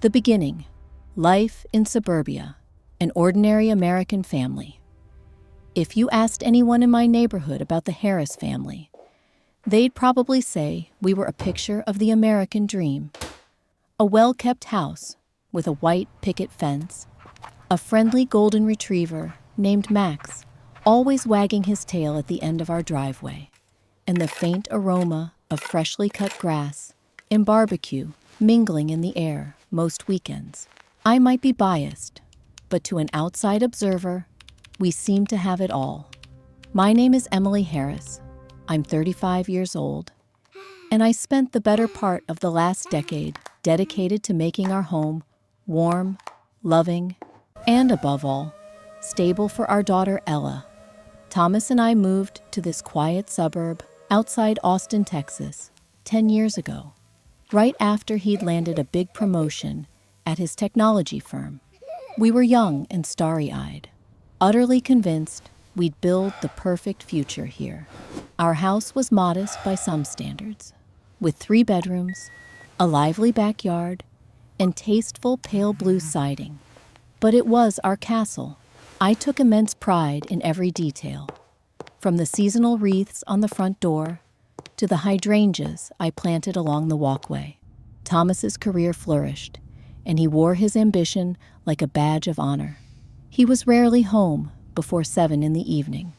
The beginning. Life in suburbia. An ordinary American family. If you asked anyone in my neighborhood about the Harris family, they'd probably say we were a picture of the American dream. A well-kept house with a white picket fence, a friendly golden retriever named Max, always wagging his tail at the end of our driveway, and the faint aroma of freshly cut grass and barbecue mingling in the air most weekends. I might be biased, but to an outside observer, we seem to have it all. My name is Emily Harris. I'm 35 years old, and I spent the better part of the last decade dedicated to making our home warm, loving, and above all, stable for our daughter Ella. Thomas and I moved to this quiet suburb outside Austin, Texas, 10 years ago, right after he'd landed a big promotion at his technology firm. We were young and starry-eyed, utterly convinced we'd build the perfect future here. Our house was modest by some standards, with 3 bedrooms, a lively backyard, and tasteful pale blue siding. But it was our castle. I took immense pride in every detail, from the seasonal wreaths on the front door to the hydrangeas I planted along the walkway. Thomas's career flourished, and he wore his ambition like a badge of honor. He was rarely home before 7 in the evening,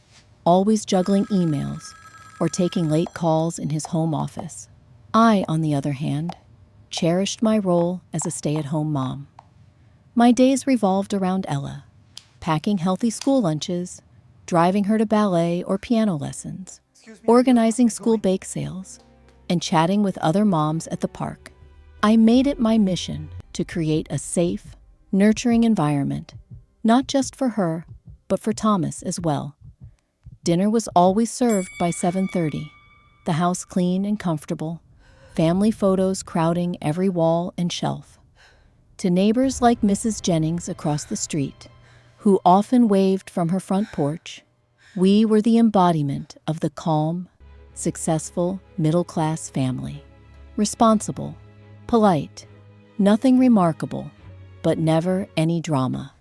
always juggling emails or taking late calls in his home office. I, on the other hand, cherished my role as a stay-at-home mom. My days revolved around Ella, packing healthy school lunches, driving her to ballet or piano lessons, organizing school bake sales, and chatting with other moms at the park. I made it my mission to create a safe, nurturing environment, not just for her, but for Thomas as well. Dinner was always served by 7:30, the house clean and comfortable, family photos crowding every wall and shelf. To neighbors like Mrs. Jennings across the street, who often waved from her front porch, we were the embodiment of the calm, successful, middle-class family. Responsible, polite, nothing remarkable, but never any drama.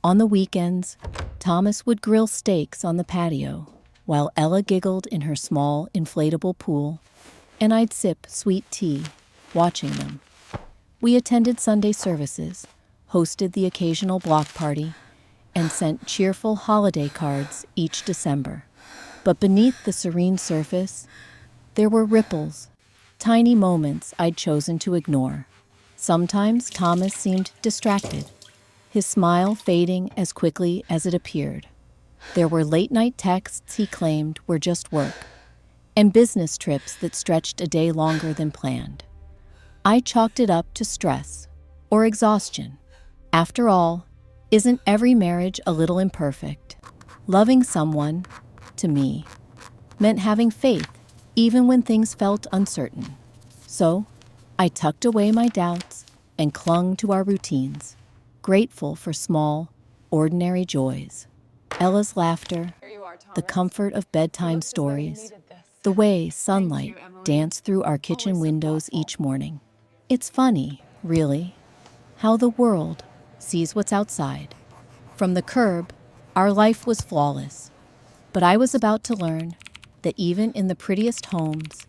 On the weekends, Thomas would grill steaks on the patio, while Ella giggled in her small, inflatable pool, and I'd sip sweet tea, watching them. We attended Sunday services, hosted the occasional block party, and sent cheerful holiday cards each December. But beneath the serene surface, there were ripples, tiny moments I'd chosen to ignore. Sometimes Thomas seemed distracted, his smile fading as quickly as it appeared. There were late-night texts he claimed were just work, and business trips that stretched a day longer than planned. I chalked it up to stress or exhaustion. After all, isn't every marriage a little imperfect? Loving someone, to me, meant having faith even when things felt uncertain. So, I tucked away my doubts and clung to our routines, grateful for small, ordinary joys. Ella's laughter, the comfort of bedtime stories, the way sunlight danced through our kitchen windows each morning. It's funny, really, how the world sees what's outside. From the curb, our life was flawless. But I was about to learn that even in the prettiest homes,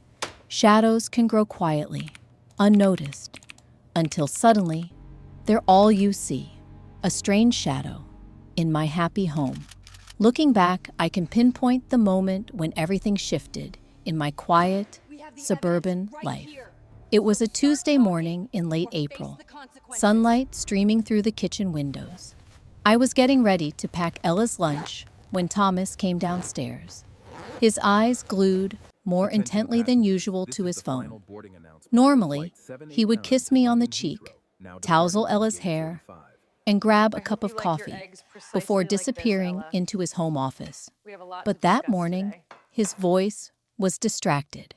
shadows can grow quietly, unnoticed, until suddenly, they're all you see, a strange shadow in my happy home. Looking back, I can pinpoint the moment when everything shifted in my quiet, suburban life. It was a Tuesday morning in late April, sunlight streaming through the kitchen windows. I was getting ready to pack Ella's lunch when Thomas came downstairs, his eyes glued more intently than usual to his phone. Normally, he would kiss me on the cheek, tousle Ella's hair, and grab a cup of coffee before disappearing into his home office. But that morning, his voice was distracted.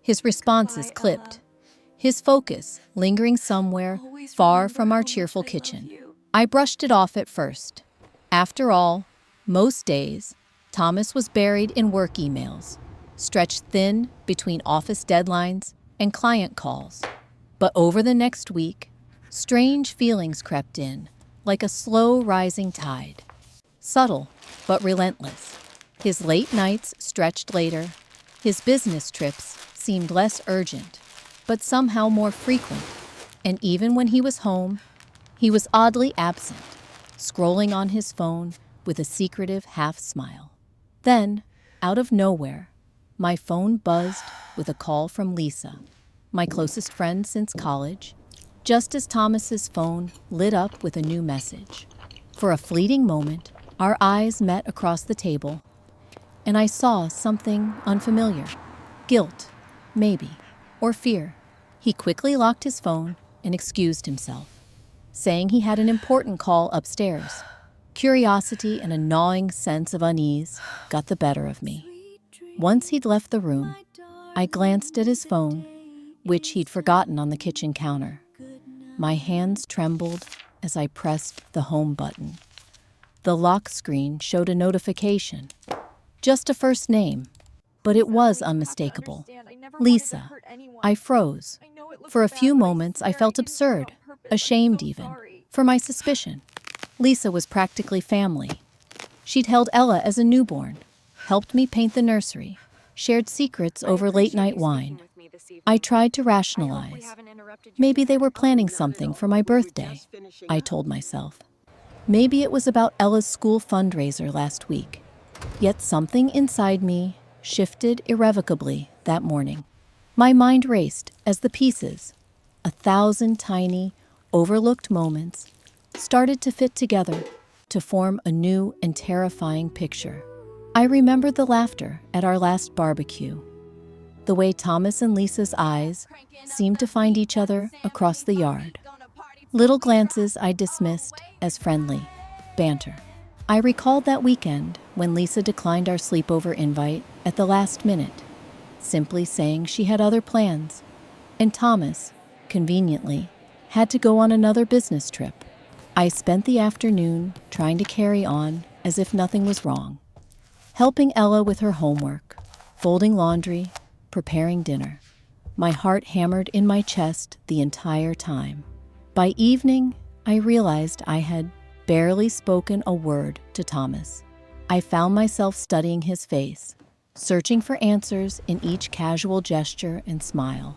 His responses clipped, his focus lingering somewhere far from our cheerful kitchen. I brushed it off at first. After all, most days, Thomas was buried in work emails, stretched thin between office deadlines and client calls. But over the next week, Strange feelings crept in, like a slow rising tide. Subtle, but relentless. His late nights stretched later. His business trips seemed less urgent, but somehow more frequent. And even when he was home, he was oddly absent, scrolling on his phone with a secretive half smile. Then, out of nowhere, my phone buzzed with a call from Lisa, my closest friend since college, just as Thomas's phone lit up with a new message. For a fleeting moment, our eyes met across the table, and I saw something unfamiliar. Guilt, maybe, or fear. He quickly locked his phone and excused himself, saying he had an important call upstairs. Curiosity and a gnawing sense of unease got the better of me. Once he'd left the room, I glanced at his phone, which he'd forgotten on the kitchen counter. My hands trembled as I pressed the home button. The lock screen showed a notification. Just a first name, but it was unmistakable. Lisa. I froze. For a few moments, I felt absurd, ashamed even, for my suspicion. Lisa was practically family. She'd held Ella as a newborn, helped me paint the nursery, shared secrets over late-night wine. I tried to rationalize. Maybe they were planning something for my birthday, I told myself. Maybe it was about Ella's school fundraiser last week. Yet something inside me shifted irrevocably that morning. My mind raced as the pieces, 1,000 tiny, overlooked moments, started to fit together to form a new and terrifying picture. I remembered the laughter at our last barbecue, the way Thomas and Lisa's eyes seemed to find each other across the yard. Little glances I dismissed as friendly banter. I recalled that weekend when Lisa declined our sleepover invite at the last minute, simply saying she had other plans, and Thomas, conveniently, had to go on another business trip. I spent the afternoon trying to carry on as if nothing was wrong, helping Ella with her homework, folding laundry, preparing dinner. My heart hammered in my chest the entire time. By evening, I realized I had barely spoken a word to Thomas. I found myself studying his face, searching for answers in each casual gesture and smile.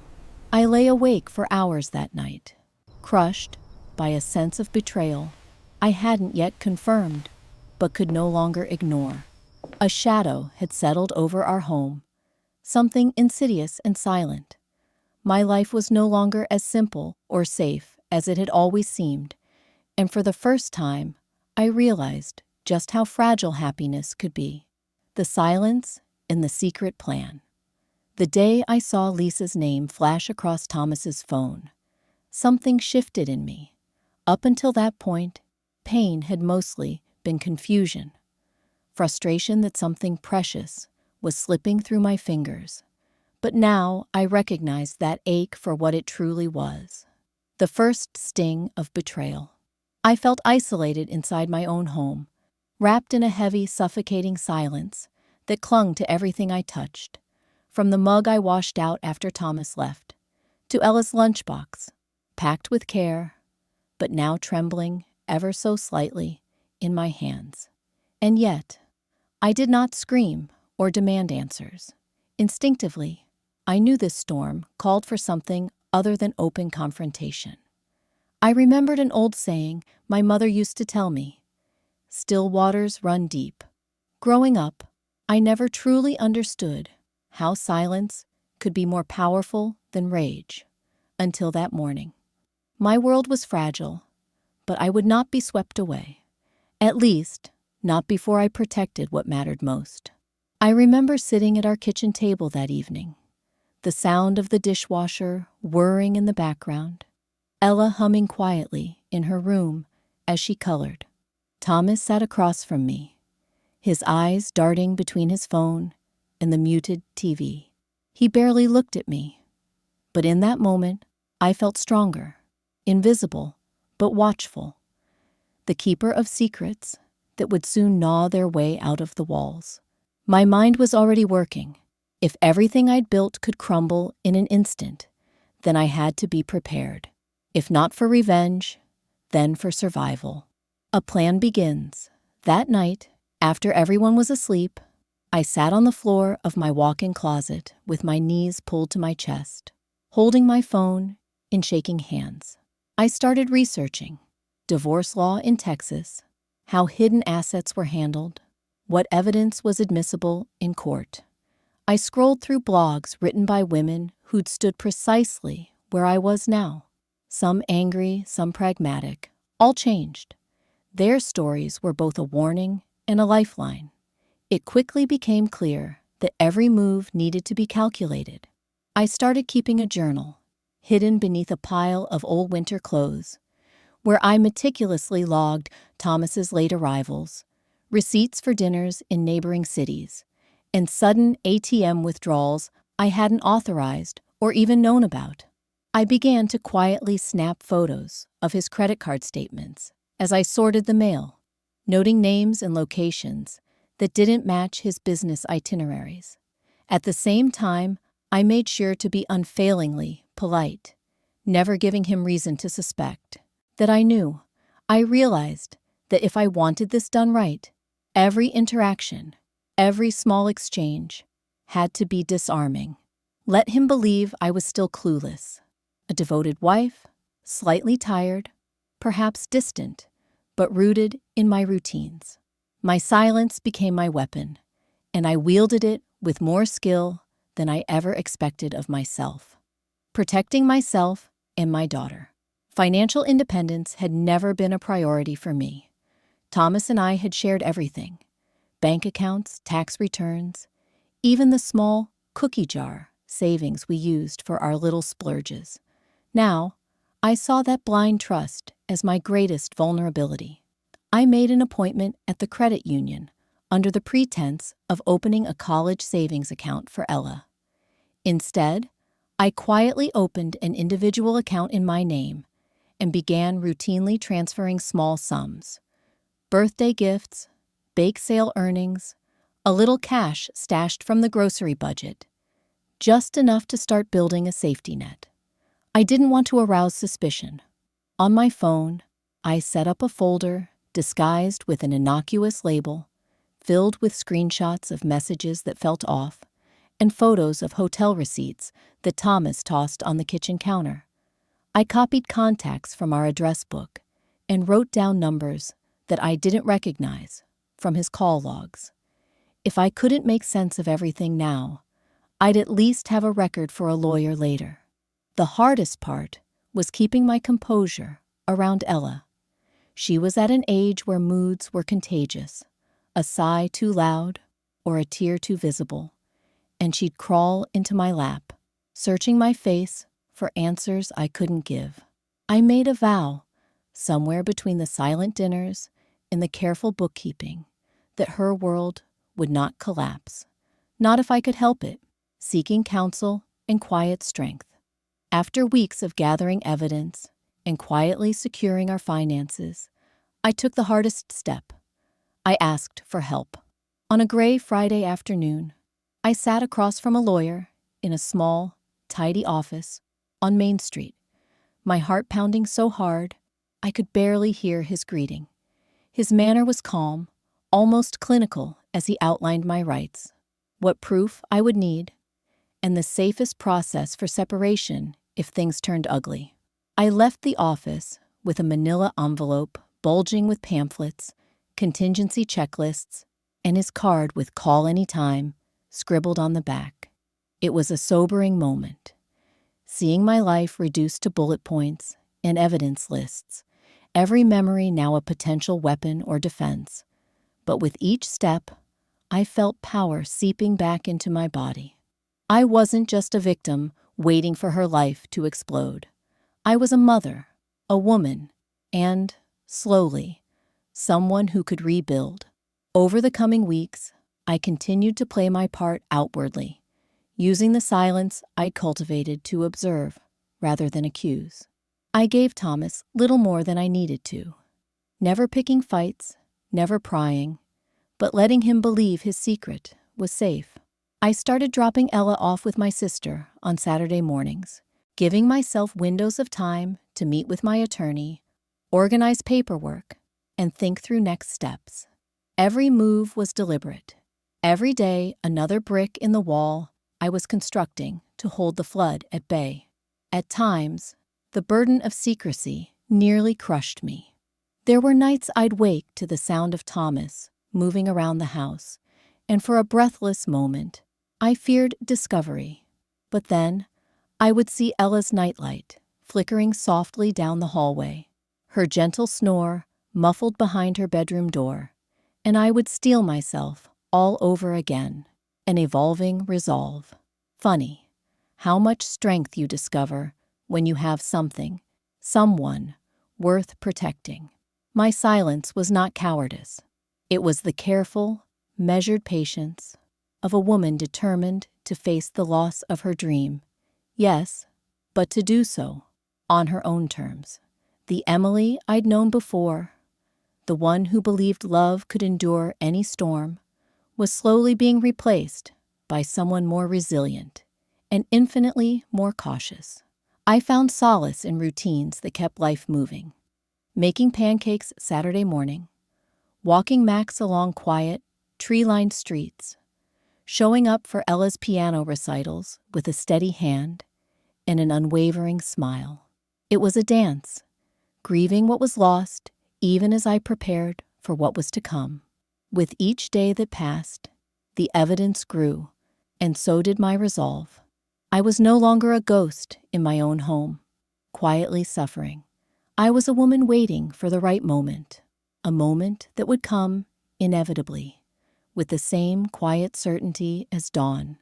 I lay awake for hours that night, crushed by a sense of betrayal I hadn't yet confirmed, but could no longer ignore. A shadow had settled over our home, something insidious and silent. My life was no longer as simple or safe as it had always seemed, and for the first time, I realized just how fragile happiness could be. The silence and the secret plan. The day I saw Lisa's name flash across Thomas's phone, something shifted in me. Up until that point, pain had mostly been confusion, frustration that something precious was slipping through my fingers. But now I recognized that ache for what it truly was. The first sting of betrayal. I felt isolated inside my own home, wrapped in a heavy, suffocating silence that clung to everything I touched, from the mug I washed out after Thomas left, to Ella's lunchbox, packed with care, but now trembling ever so slightly in my hands. And yet, I did not scream or demand answers. Instinctively, I knew this storm called for something other than open confrontation. I remembered an old saying my mother used to tell me, "Still waters run deep." Growing up, I never truly understood how silence could be more powerful than rage, until that morning. My world was fragile, but I would not be swept away. At least, not before I protected what mattered most. I remember sitting at our kitchen table that evening, the sound of the dishwasher whirring in the background, Ella humming quietly in her room as she colored. Thomas sat across from me, his eyes darting between his phone and the muted TV. He barely looked at me, but in that moment, I felt stronger, invisible, but watchful, the keeper of secrets that would soon gnaw their way out of the walls. My mind was already working. If everything I'd built could crumble in an instant, then I had to be prepared. If not for revenge, then for survival. A plan begins. That night, after everyone was asleep, I sat on the floor of my walk-in closet with my knees pulled to my chest, holding my phone in shaking hands. I started researching divorce law in Texas, how hidden assets were handled, what evidence was admissible in court. I scrolled through blogs written by women who'd stood precisely where I was now. Some angry, some pragmatic, all changed. Their stories were both a warning and a lifeline. It quickly became clear that every move needed to be calculated. I started keeping a journal, hidden beneath a pile of old winter clothes, where I meticulously logged Thomas's late arrivals, receipts for dinners in neighboring cities, and sudden ATM withdrawals I hadn't authorized or even known about. I began to quietly snap photos of his credit card statements as I sorted the mail, noting names and locations that didn't match his business itineraries. At the same time, I made sure to be unfailingly polite, never giving him reason to suspect that I knew. I realized that if I wanted this done right, every interaction, every small exchange, had to be disarming. Let him believe I was still clueless, a devoted wife, slightly tired, perhaps distant, but rooted in my routines. My silence became my weapon, and I wielded it with more skill than I ever expected of myself. Protecting myself and my daughter. Financial independence had never been a priority for me. Thomas and I had shared everything: bank accounts, tax returns, even the small cookie jar savings we used for our little splurges. Now, I saw that blind trust as my greatest vulnerability. I made an appointment at the credit union under the pretense of opening a college savings account for Ella. Instead, I quietly opened an individual account in my name and began routinely transferring small sums: birthday gifts, bake sale earnings, a little cash stashed from the grocery budget, just enough to start building a safety net. I didn't want to arouse suspicion. On my phone, I set up a folder disguised with an innocuous label, filled with screenshots of messages that felt off, and photos of hotel receipts that Thomas tossed on the kitchen counter. I copied contacts from our address book and wrote down numbers that I didn't recognize from his call logs. If I couldn't make sense of everything now, I'd at least have a record for a lawyer later. The hardest part was keeping my composure around Ella. She was at an age where moods were contagious, a sigh too loud or a tear too visible, and she'd crawl into my lap, searching my face for answers I couldn't give. I made a vow, somewhere between the silent dinners and the careful bookkeeping, that her world would not collapse, not if I could help it, seeking counsel and quiet strength. After weeks of gathering evidence and quietly securing our finances, I took the hardest step. I asked for help. On a gray Friday afternoon, I sat across from a lawyer in a small, tidy office on Main Street, my heart pounding so hard I could barely hear his greeting. His manner was calm, almost clinical, as he outlined my rights, what proof I would need, and the safest process for separation if things turned ugly. I left the office with a manila envelope bulging with pamphlets, contingency checklists, and his card with "call anytime" scribbled on the back. It was a sobering moment, seeing my life reduced to bullet points and evidence lists, every memory now a potential weapon or defense. But with each step, I felt power seeping back into my body. I wasn't just a victim waiting for her life to explode. I was a mother, a woman, and, slowly, someone who could rebuild. Over the coming weeks, I continued to play my part outwardly, using the silence I'd cultivated to observe rather than accuse. I gave Thomas little more than I needed to, never picking fights, never prying, but letting him believe his secret was safe. I started dropping Ella off with my sister on Saturday mornings, giving myself windows of time to meet with my attorney, organize paperwork, and think through next steps. Every move was deliberate. Every day, another brick in the wall I was constructing to hold the flood at bay. At times, the burden of secrecy nearly crushed me. There were nights I'd wake to the sound of Thomas moving around the house, and for a breathless moment, I feared discovery. But then, I would see Ella's nightlight flickering softly down the hallway, her gentle snore muffled behind her bedroom door, and I would steel myself all over again, an evolving resolve. Funny, how much strength you discover when you have something, someone, worth protecting. My silence was not cowardice. It was the careful, measured patience of a woman determined to face the loss of her dream. Yes, but to do so on her own terms. The Emily I'd known before, the one who believed love could endure any storm, was slowly being replaced by someone more resilient and infinitely more cautious. I found solace in routines that kept life moving. Making pancakes Saturday morning, walking Max along quiet, tree-lined streets, showing up for Ella's piano recitals with a steady hand and an unwavering smile. It was a dance, grieving what was lost even as I prepared for what was to come. With each day that passed, the evidence grew, and so did my resolve. I was no longer a ghost in my own home, quietly suffering. I was a woman waiting for the right moment, a moment that would come inevitably, with the same quiet certainty as dawn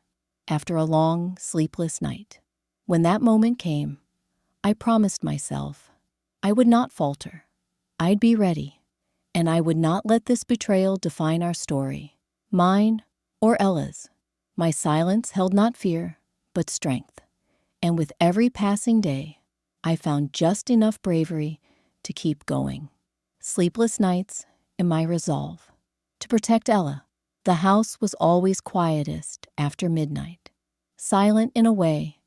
after a long, sleepless night. When that moment came, I promised myself I would not falter. I'd be ready, and I would not let this betrayal define our story, mine or Ella's. My silence held not fear, but strength, and with every passing day, I found just enough bravery to keep going. Sleepless nights and my resolve to protect Ella. The house was always quietest after midnight, silent in a way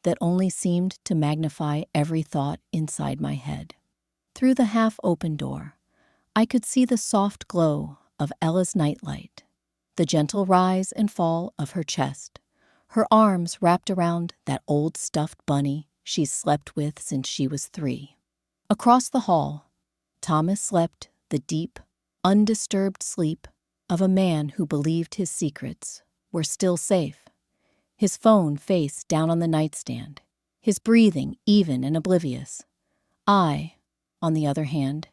that only seemed to magnify every thought inside my head. Through the half-open door, I could see the soft glow of Ella's nightlight, the gentle rise and fall of her chest, her arms wrapped around that old stuffed bunny she's slept with since she was 3. Across the hall, Thomas slept the deep, undisturbed sleep of a man who believed his secrets were still safe, his phone face down on the nightstand, his breathing even and oblivious. I, on the other hand,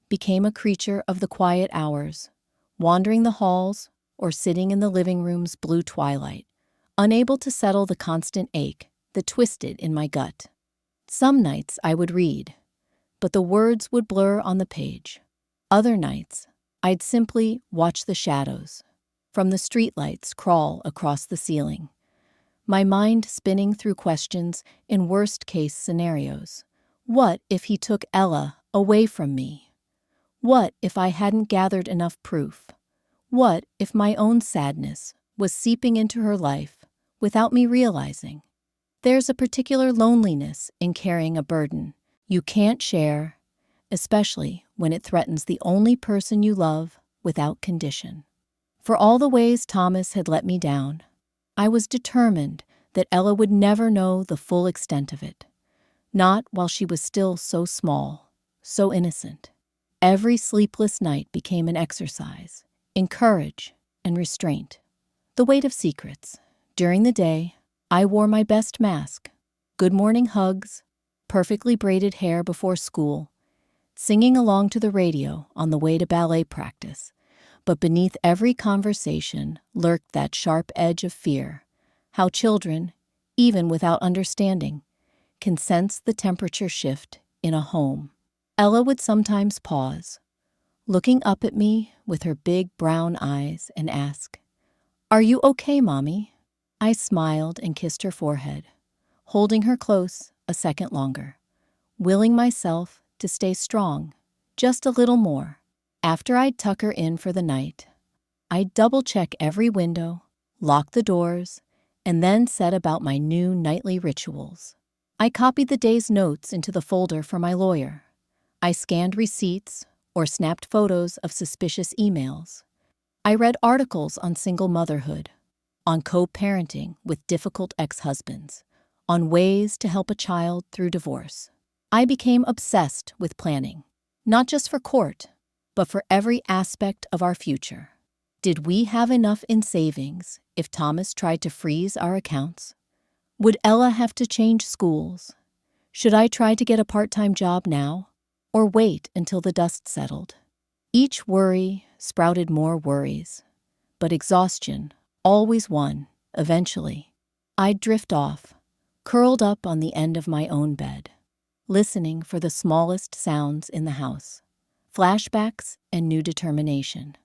became a creature of the quiet hours, wandering the halls or sitting in the living room's blue twilight, unable to settle the constant ache that twisted in my gut. Some nights I would read, but the words would blur on the page. Other nights, I'd simply watch the shadows from the streetlights crawl across the ceiling, my mind spinning through questions in worst-case scenarios. What if he took Ella away from me? What if I hadn't gathered enough proof? What if my own sadness was seeping into her life without me realizing? There's a particular loneliness in carrying a burden you can't share, especially when it threatens the only person you love without condition. For all the ways Thomas had let me down, I was determined that Ella would never know the full extent of it, not while she was still so small, so innocent. Every sleepless night became an exercise in courage and restraint. The weight of secrets. During the day, I wore my best mask, good morning hugs, perfectly braided hair before school, singing along to the radio on the way to ballet practice. But beneath every conversation lurked that sharp edge of fear, how children, even without understanding, can sense the temperature shift in a home. Ella would sometimes pause, looking up at me with her big brown eyes, and ask, "Are you okay, Mommy?" I smiled and kissed her forehead, holding her close a second longer, willing myself to stay strong just a little more. After I'd tuck her in for the night, I'd double-check every window, lock the doors, and then set about my new nightly rituals. I copied the day's notes into the folder for my lawyer. I scanned receipts or snapped photos of suspicious emails. I read articles on single motherhood, on co-parenting with difficult ex-husbands, on ways to help a child through divorce. I became obsessed with planning, not just for court, but for every aspect of our future. Did we have enough in savings if Thomas tried to freeze our accounts? Would Ella have to change schools? Should I try to get a part-time job now, or wait until the dust settled? Each worry sprouted more worries, but exhaustion always won, eventually. I'd drift off, curled up on the end of my own bed, listening for the smallest sounds in the house, flashbacks and new determination.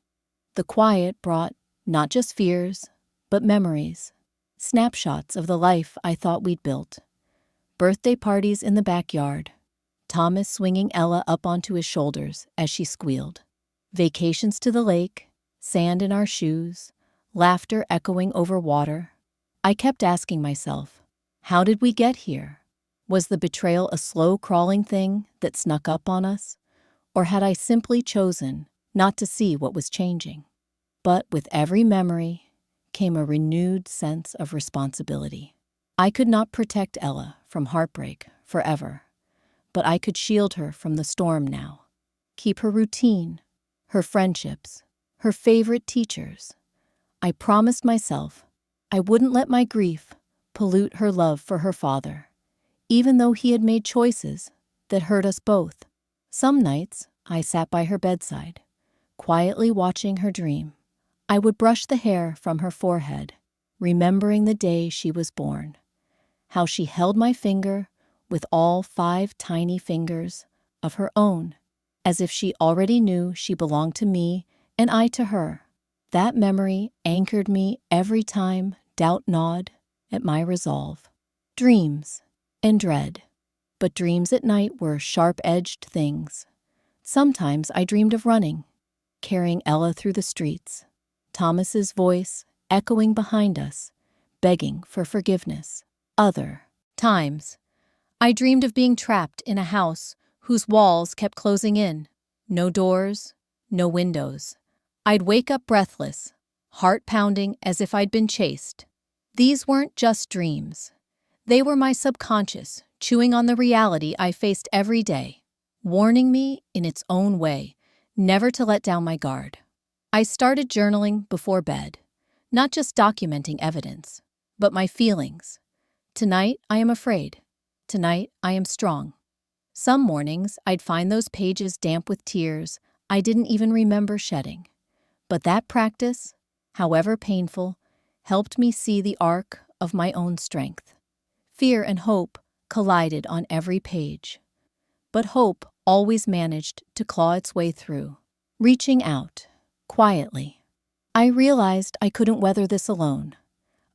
The quiet brought not just fears, but memories, snapshots of the life I thought we'd built. Birthday parties in the backyard, Thomas swinging Ella up onto his shoulders as she squealed. Vacations to the lake, sand in our shoes, laughter echoing over water. I kept asking myself, how did we get here? Was the betrayal a slow-crawling thing that snuck up on us? Or had I simply chosen not to see what was changing? But with every memory came a renewed sense of responsibility. I could not protect Ella from heartbreak forever, but I could shield her from the storm now. Keep her routine, her friendships, her favorite teachers. I promised myself I wouldn't let my grief pollute her love for her father, even though he had made choices that hurt us both. Some nights I sat by her bedside, quietly watching her dream. I would brush the hair from her forehead, remembering the day she was born, how she held my finger with all 5 tiny fingers of her own, as if she already knew she belonged to me and I to her. That memory anchored me every time doubt gnawed at my resolve. Dreams and dread, but dreams at night were sharp-edged things. Sometimes I dreamed of running, carrying Ella through the streets, Thomas's voice echoing behind us, begging for forgiveness. Other times, I dreamed of being trapped in a house whose walls kept closing in. No doors, no windows. I'd wake up breathless, heart pounding as if I'd been chased. These weren't just dreams. They were my subconscious, chewing on the reality I faced every day, warning me in its own way never to let down my guard. I started journaling before bed, not just documenting evidence, but my feelings. Tonight, I am afraid. Tonight, I am strong. Some mornings, I'd find those pages damp with tears I didn't even remember shedding. But that practice, however painful, helped me see the arc of my own strength. Fear and hope collided on every page. But hope always managed to claw its way through, reaching out, quietly. I realized I couldn't weather this alone.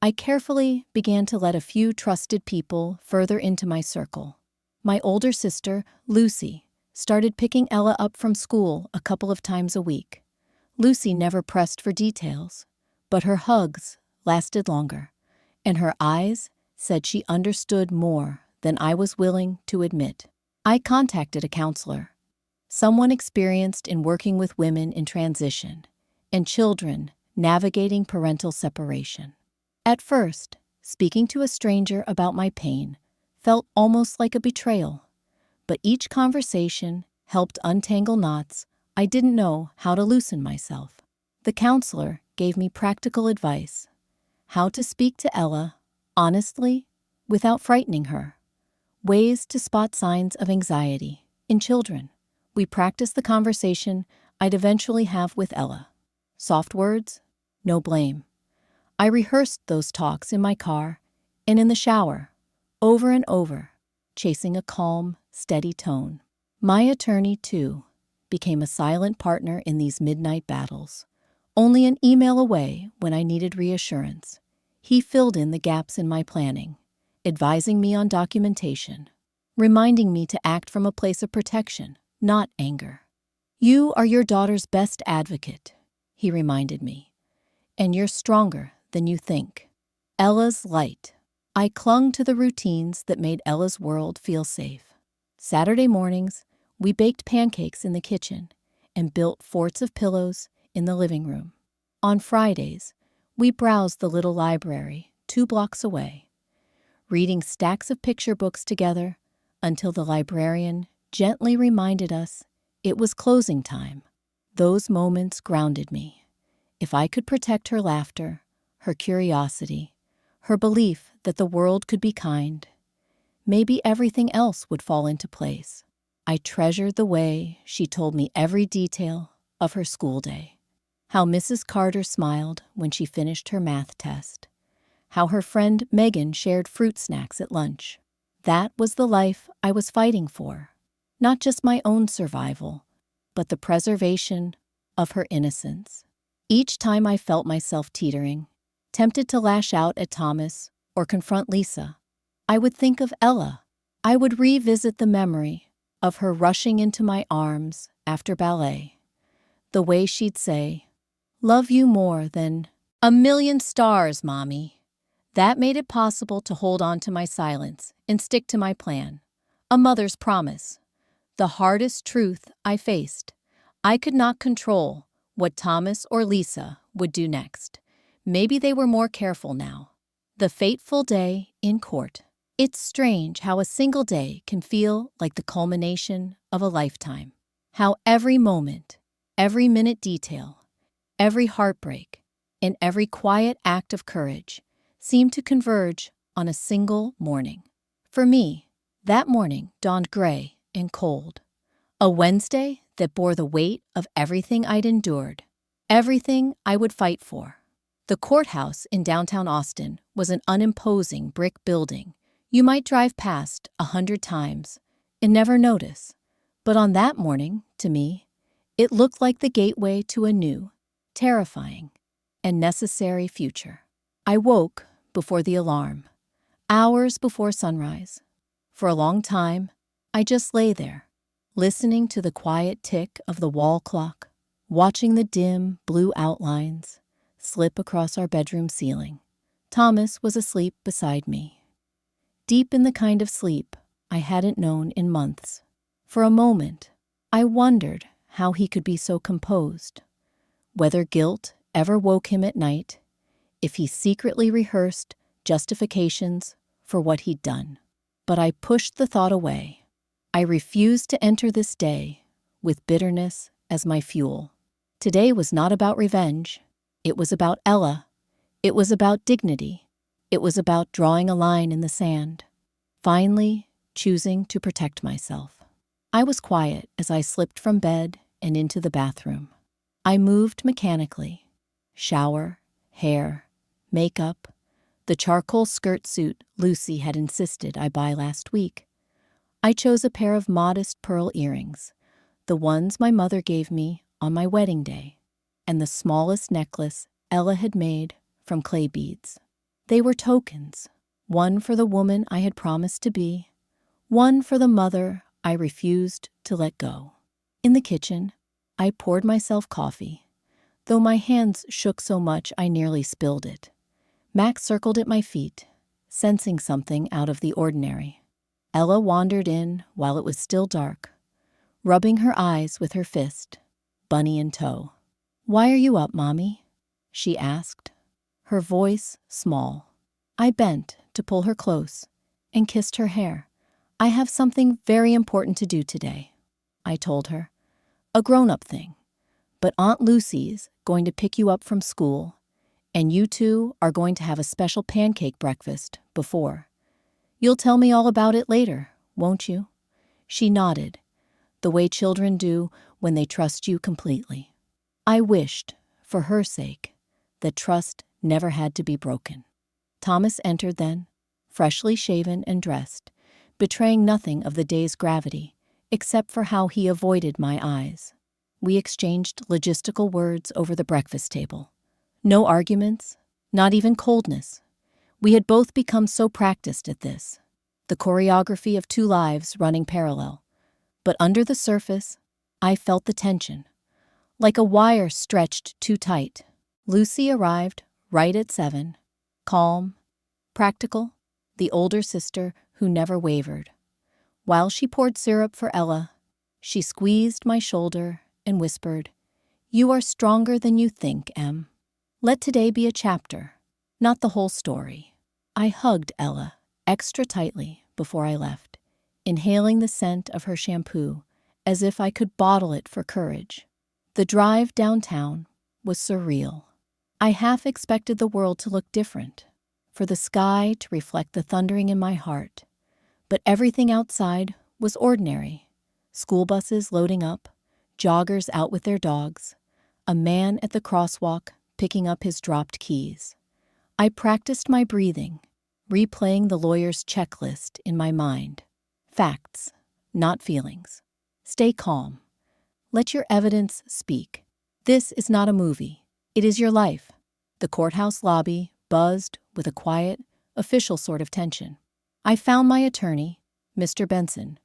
I carefully began to let a few trusted people further into my circle. My older sister, Lucy, started picking Ella up from school a couple of times a week. Lucy never pressed for details, but her hugs lasted longer, and her eyes said she understood more than I was willing to admit. I contacted a counselor, someone experienced in working with women in transition and children navigating parental separation. At first, speaking to a stranger about my pain felt almost like a betrayal, but each conversation helped untangle knots I didn't know how to loosen myself. The counselor gave me practical advice: how to speak to Ella honestly without frightening her, ways to spot signs of anxiety in children. We practiced the conversation I'd eventually have with Ella. Soft words, no blame. I rehearsed those talks in my car and in the shower, over and over, chasing a calm, steady tone. My attorney, too, became a silent partner in these midnight battles. Only an email away when I needed reassurance, he filled in the gaps in my planning, advising me on documentation, reminding me to act from a place of protection, not anger. "You are your daughter's best advocate," he reminded me, "and you're stronger than you think." Ella's light I clung to the routines that made Ella's world feel safe. Saturday mornings, we baked pancakes in the kitchen and built forts of pillows in the living room. On Fridays, we browsed the little library 2 blocks away, reading stacks of picture books together until the librarian gently reminded us it was closing time. Those moments grounded me. If I could protect her laughter, her curiosity, her belief that the world could be kind, maybe everything else would fall into place. I treasured the way she told me every detail of her school day. How Mrs. Carter smiled when she finished her math test. How her friend Megan shared fruit snacks at lunch. That was the life I was fighting for. Not just my own survival, but the preservation of her innocence. Each time I felt myself teetering, tempted to lash out at Thomas or confront Lisa, I would think of Ella. I would revisit the memory of her rushing into my arms after ballet. The way she'd say, "Love you more than 1,000,000 stars, Mommy." That made it possible to hold on to my silence and stick to my plan. A mother's promise. The hardest truth I faced. I could not control what Thomas or Lisa would do next. Maybe they were more careful now. The fateful day in court. It's strange how a single day can feel like the culmination of a lifetime. How every moment, every minute detail, every heartbreak, and every quiet act of courage seemed to converge on a single morning. For me, that morning dawned gray and cold. A Wednesday that bore the weight of everything I'd endured, everything I would fight for. The courthouse in downtown Austin was an unimposing brick building you might drive past 100 times and never notice. But on that morning, to me, it looked like the gateway to a new, terrifying, and necessary future. I woke before the alarm, hours before sunrise. For a long time, I just lay there, listening to the quiet tick of the wall clock, watching the dim blue outlines slip across our bedroom ceiling. Thomas was asleep beside me, deep in the kind of sleep I hadn't known in months. For a moment, I wondered how he could be so composed, whether guilt ever woke him at night, if he secretly rehearsed justifications for what he'd done. But I pushed the thought away. I refused to enter this day with bitterness as my fuel. Today was not about revenge. It was about Ella. It was about dignity. It was about drawing a line in the sand, finally choosing to protect myself. I was quiet as I slipped from bed and into the bathroom. I moved mechanically. Shower, hair, makeup, the charcoal skirt suit Lucy had insisted I buy last week. I chose a pair of modest pearl earrings, the ones my mother gave me on my wedding day, and the smallest necklace Ella had made from clay beads. They were tokens, one for the woman I had promised to be, one for the mother I refused to let go. In the kitchen, I poured myself coffee, though my hands shook so much I nearly spilled it. Max circled at my feet, sensing something out of the ordinary. Ella wandered in while it was still dark, rubbing her eyes with her fist, bunny in tow. "Why are you up, Mommy?" she asked, her voice small. I bent to pull her close and kissed her hair. "I have something very important to do today," I told her. "A grown-up thing. But Aunt Lucy's going to pick you up from school, and you two are going to have a special pancake breakfast before. You'll tell me all about it later, won't you?" She nodded, the way children do when they trust you completely. I wished, for her sake, that trust never had to be broken. Thomas entered then, freshly shaven and dressed, betraying nothing of the day's gravity, except for how he avoided my eyes. We exchanged logistical words over the breakfast table. No arguments, not even coldness. We had both become so practiced at this, the choreography of 2 lives running parallel. But under the surface, I felt the tension, like a wire stretched too tight. Lucy arrived right at 7, calm, practical, the older sister who never wavered. While she poured syrup for Ella, she squeezed my shoulder and whispered, "You are stronger than you think, Em. Let today be a chapter, not the whole story." I hugged Ella extra tightly before I left, inhaling the scent of her shampoo as if I could bottle it for courage. The drive downtown was surreal. I half expected the world to look different, for the sky to reflect the thundering in my heart. But everything outside was ordinary. School buses loading up, joggers out with their dogs, a man at the crosswalk picking up his dropped keys. I practiced my breathing, replaying the lawyer's checklist in my mind. Facts, not feelings. Stay calm. Let your evidence speak. This is not a movie. It is your life. The courthouse lobby buzzed with a quiet, official sort of tension. I found my attorney, Mr. Benson,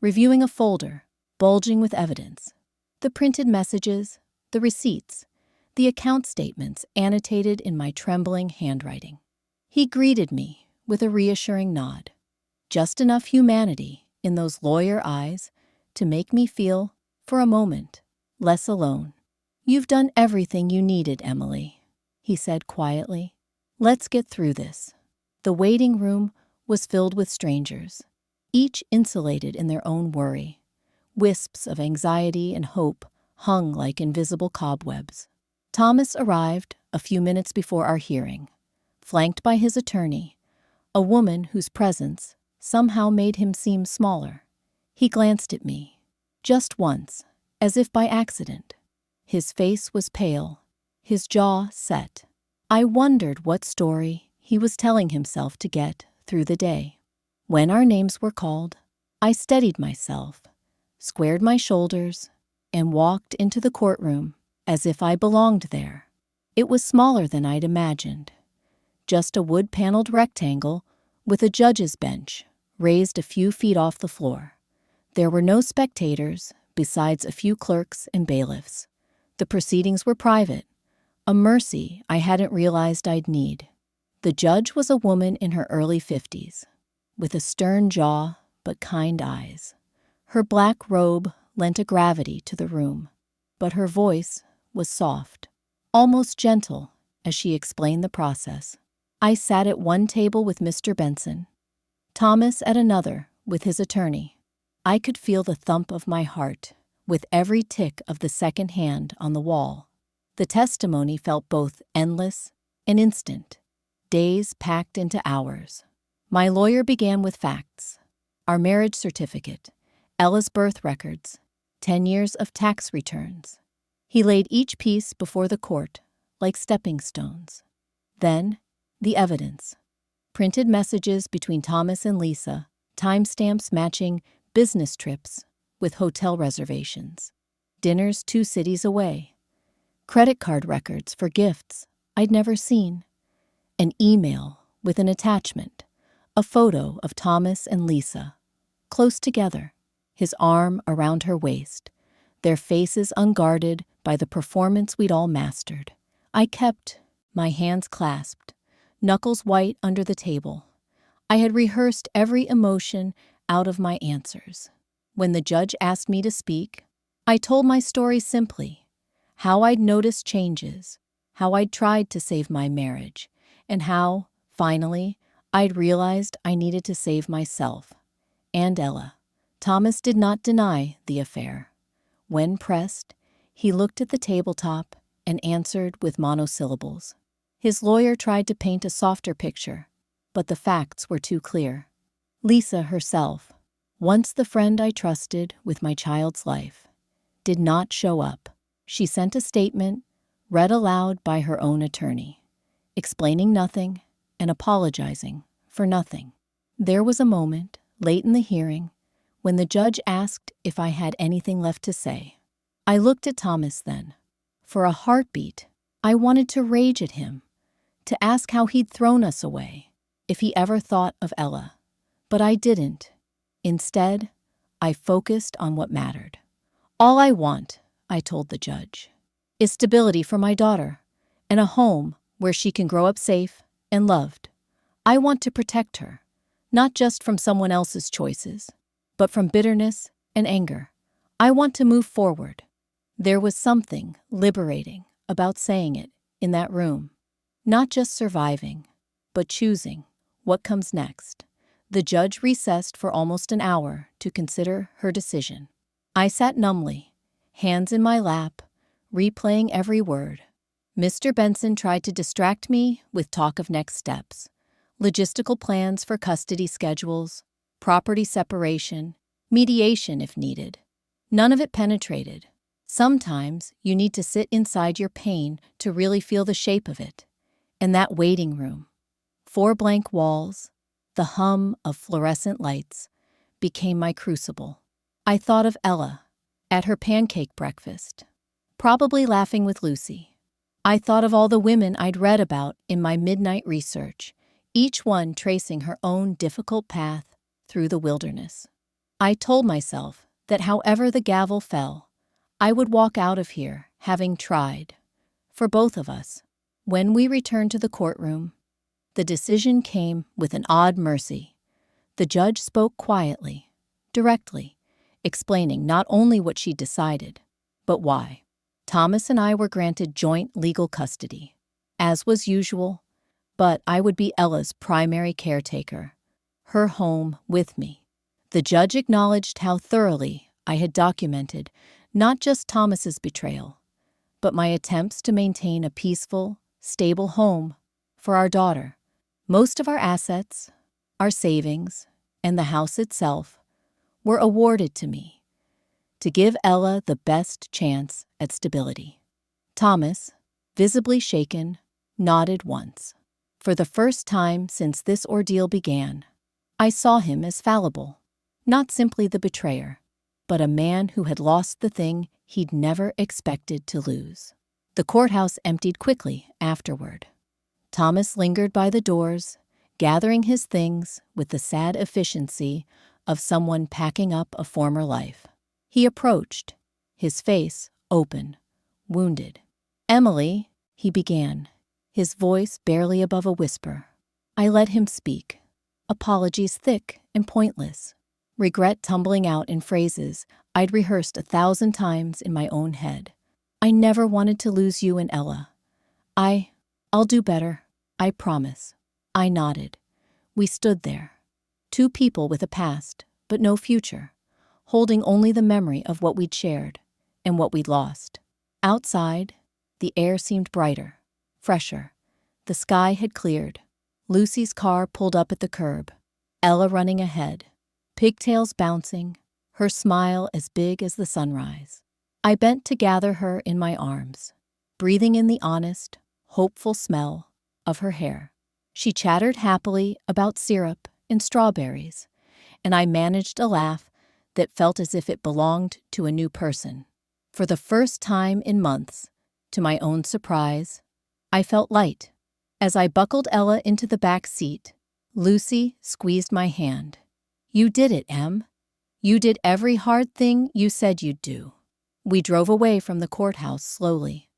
reviewing a folder bulging with evidence. The printed messages, the receipts, the account statements annotated in my trembling handwriting. He greeted me with a reassuring nod. Just enough humanity in those lawyer eyes to make me feel, for a moment, less alone. "You've done everything you needed, Emily," he said quietly. "Let's get through this." The waiting room was filled with strangers, each insulated in their own worry. Wisps of anxiety and hope hung like invisible cobwebs. Thomas arrived a few minutes before our hearing, flanked by his attorney, a woman whose presence somehow made him seem smaller. He glanced at me, just once, as if by accident. His face was pale, his jaw set. I wondered what story he was telling himself to get through the day. When our names were called, I steadied myself, squared my shoulders, and walked into the courtroom as if I belonged there. It was smaller than I'd imagined. Just a wood-paneled rectangle with a judge's bench raised a few feet off the floor. There were no spectators besides a few clerks and bailiffs. The proceedings were private, a mercy I hadn't realized I'd need. The judge was a woman in her early 50s, with a stern jaw but kind eyes. Her black robe lent a gravity to the room, but her voice was soft, almost gentle, as she explained the process. I sat at one table with Mr. Benson, Thomas at another with his attorney. I could feel the thump of my heart with every tick of the second hand on the wall. The testimony felt both endless and instant, days packed into hours. My lawyer began with facts: our marriage certificate, Ella's birth records, 10 years of tax returns. He laid each piece before the court like stepping stones. Then, the evidence. Printed messages between Thomas and Lisa, timestamps matching business trips with hotel reservations, dinners 2 cities away, credit card records for gifts I'd never seen, an email with an attachment, a photo of Thomas and Lisa, close together, his arm around her waist, their faces unguarded by the performance we'd all mastered. I kept my hands clasped, knuckles white under the table. I had rehearsed every emotion out of my answers. When the judge asked me to speak, I told my story simply: how I'd noticed changes, how I'd tried to save my marriage, and how, finally, I'd realized I needed to save myself and Ella. Thomas did not deny the affair. When pressed, he looked at the tabletop and answered with monosyllables. His lawyer tried to paint a softer picture, but the facts were too clear. Lisa herself, once the friend I trusted with my child's life, did not show up. She sent a statement, read aloud by her own attorney, explaining nothing and apologizing for nothing. There was a moment, late in the hearing, when the judge asked if I had anything left to say. I looked at Thomas then. For a heartbeat, I wanted to rage at him, to ask how he'd thrown us away, if he ever thought of Ella. But I didn't. Instead, I focused on what mattered. "All I want," I told the judge, "is stability for my daughter and a home where she can grow up safe and loved. I want to protect her, not just from someone else's choices, but from bitterness and anger. I want to move forward. There was something liberating about saying it in that room. Not just surviving, but choosing what comes next. The judge recessed for almost an hour to consider her decision. I sat numbly, hands in my lap, replaying every word. Mr. Benson tried to distract me with talk of next steps, logistical plans for custody schedules, property separation, mediation if needed. None of it penetrated. Sometimes you need to sit inside your pain to really feel the shape of it. And that waiting room, 4 blank walls, the hum of fluorescent lights, became my crucible. I thought of Ella, at her pancake breakfast, probably laughing with Lucy. I thought of all the women I'd read about in my midnight research, each one tracing her own difficult path through the wilderness. I told myself that however the gavel fell, I would walk out of here having tried, for both of us. When we returned to the courtroom, the decision came with an odd mercy. The judge spoke quietly, directly, explaining not only what she decided, but why. Thomas and I were granted joint legal custody, as was usual, but I would be Ella's primary caretaker, her home with me. The judge acknowledged how thoroughly I had documented not just Thomas's betrayal, but my attempts to maintain a peaceful, stable home for our daughter. Most of our assets, our savings, and the house itself were awarded to me to give Ella the best chance at stability. Thomas, visibly shaken, nodded once. For the first time since this ordeal began, I saw him as fallible, not simply the betrayer, but a man who had lost the thing he'd never expected to lose. The courthouse emptied quickly afterward. Thomas lingered by the doors, gathering his things with the sad efficiency of someone packing up a former life. He approached, his face open, wounded. "Emily," he began, his voice barely above a whisper. I let him speak, apologies thick and pointless, regret tumbling out in phrases I'd rehearsed 1,000 times in my own head. "I never wanted to lose you and Ella. I'll do better, I promise." I nodded. We stood there, 2 people with a past, but no future, holding only the memory of what we'd shared and what we'd lost. Outside, the air seemed brighter, fresher. The sky had cleared. Lucy's car pulled up at the curb, Ella running ahead, pigtails bouncing, her smile as big as the sunrise. I bent to gather her in my arms, breathing in the honest, hopeful smell of her hair. She chattered happily about syrup and strawberries, and I managed a laugh that felt as if it belonged to a new person. For the first time in months, to my own surprise, I felt light. As I buckled Ella into the back seat, Lucy squeezed my hand. "You did it, Em. You did every hard thing you said you'd do." We drove away from the courthouse slowly,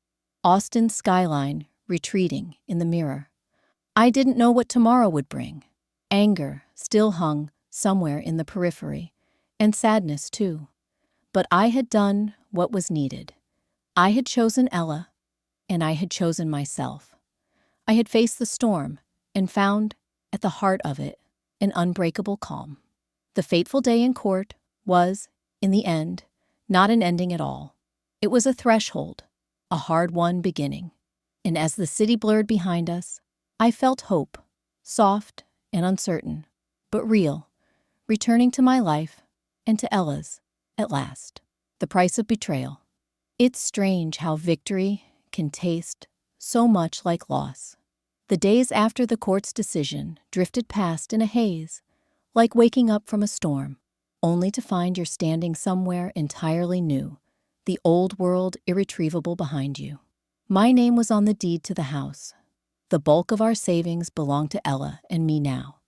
Austin's skyline retreating in the mirror. I didn't know what tomorrow would bring. Anger still hung somewhere in the periphery, and sadness too. But I had done what was needed. I had chosen Ella, and I had chosen myself. I had faced the storm and found, at the heart of it, an unbreakable calm. The fateful day in court was, in the end, not an ending at all. It was a threshold, a hard-won beginning. And as the city blurred behind us, I felt hope, soft and uncertain, but real, returning to my life and to Ella's, at last. The price of betrayal. It's strange how victory can taste so much like loss. The days after the court's decision drifted past in a haze, like waking up from a storm, only to find you're standing somewhere entirely new, the old world irretrievable behind you. My name was on the deed to the house. The bulk of our savings belonged to Ella and me now,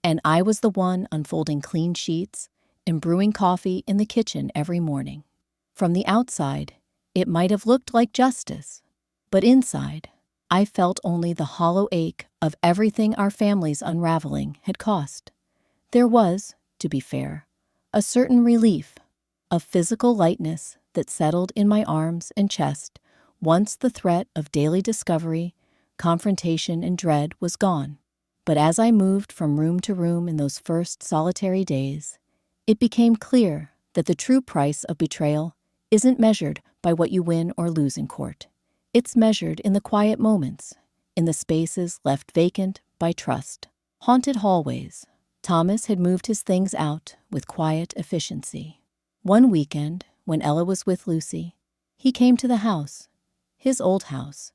and I was the one unfolding clean sheets and brewing coffee in the kitchen every morning. From the outside, it might have looked like justice, but inside, I felt only the hollow ache of everything our family's unraveling had cost. There was, to be fair, a certain relief, a physical lightness that settled in my arms and chest once the threat of daily discovery, confrontation, and dread was gone. But as I moved from room to room in those first solitary days, it became clear that the true price of betrayal isn't measured by what you win or lose in court. It's measured in the quiet moments, in the spaces left vacant by trust. Haunted hallways. Thomas had moved his things out with quiet efficiency. One weekend, when Ella was with Lucy, he came to the house, his old house,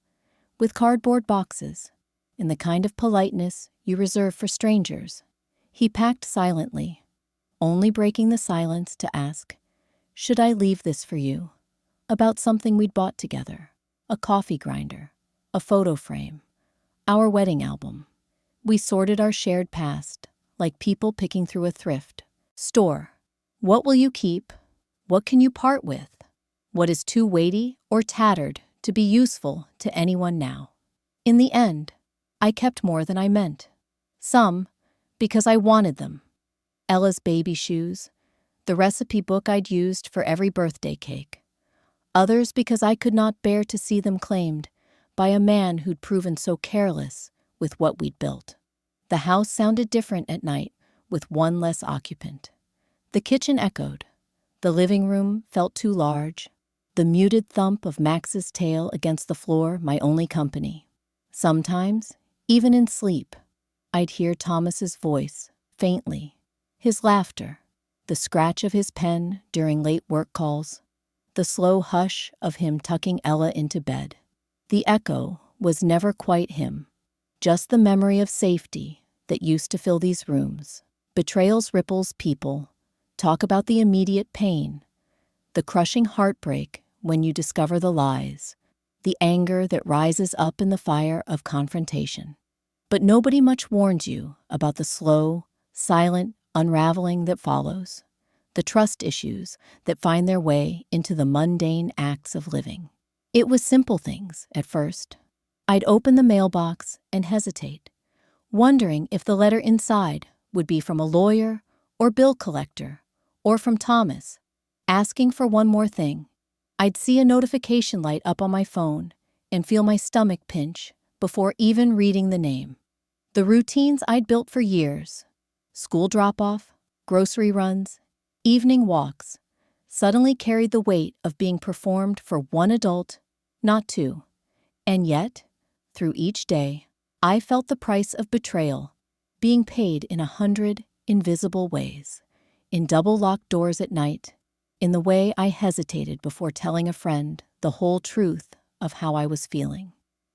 with cardboard boxes, in the kind of politeness you reserve for strangers. He packed silently, only breaking the silence to ask, "Should I leave this for you?" About something we'd bought together, a coffee grinder, a photo frame, our wedding album. We sorted our shared past, like people picking through a thrift store. What will you keep? What can you part with? What is too weighty or tattered to be useful to anyone now? In the end, I kept more than I meant. Some, because I wanted them. Ella's baby shoes, the recipe book I'd used for every birthday cake. Others because I could not bear to see them claimed by a man who'd proven so careless with what we'd built. The house sounded different at night with one less occupant. The kitchen echoed. The living room felt too large. The muted thump of Max's tail against the floor my only company. Sometimes, even in sleep, I'd hear Thomas's voice, faintly, his laughter, the scratch of his pen during late work calls, the slow hush of him tucking Ella into bed. The echo was never quite him, just the memory of safety that used to fill these rooms. Betrayal's ripples people talk about the immediate pain, the crushing heartbreak when you discover the lies, the anger that rises up in the fire of confrontation. But nobody much warns you about the slow, silent unraveling that follows, the trust issues that find their way into the mundane acts of living. It was simple things at first. I'd open the mailbox and hesitate, wondering if the letter inside would be from a lawyer or bill collector or from Thomas, asking for one more thing. I'd see a notification light up on my phone and feel my stomach pinch before even reading the name. The routines I'd built for years, school drop-off, grocery runs, evening walks, suddenly carried the weight of being performed for one adult, not two. And yet, through each day, I felt the price of betrayal being paid in 100 invisible ways, in double-locked doors at night, in the way I hesitated before telling a friend the whole truth of how I was feeling,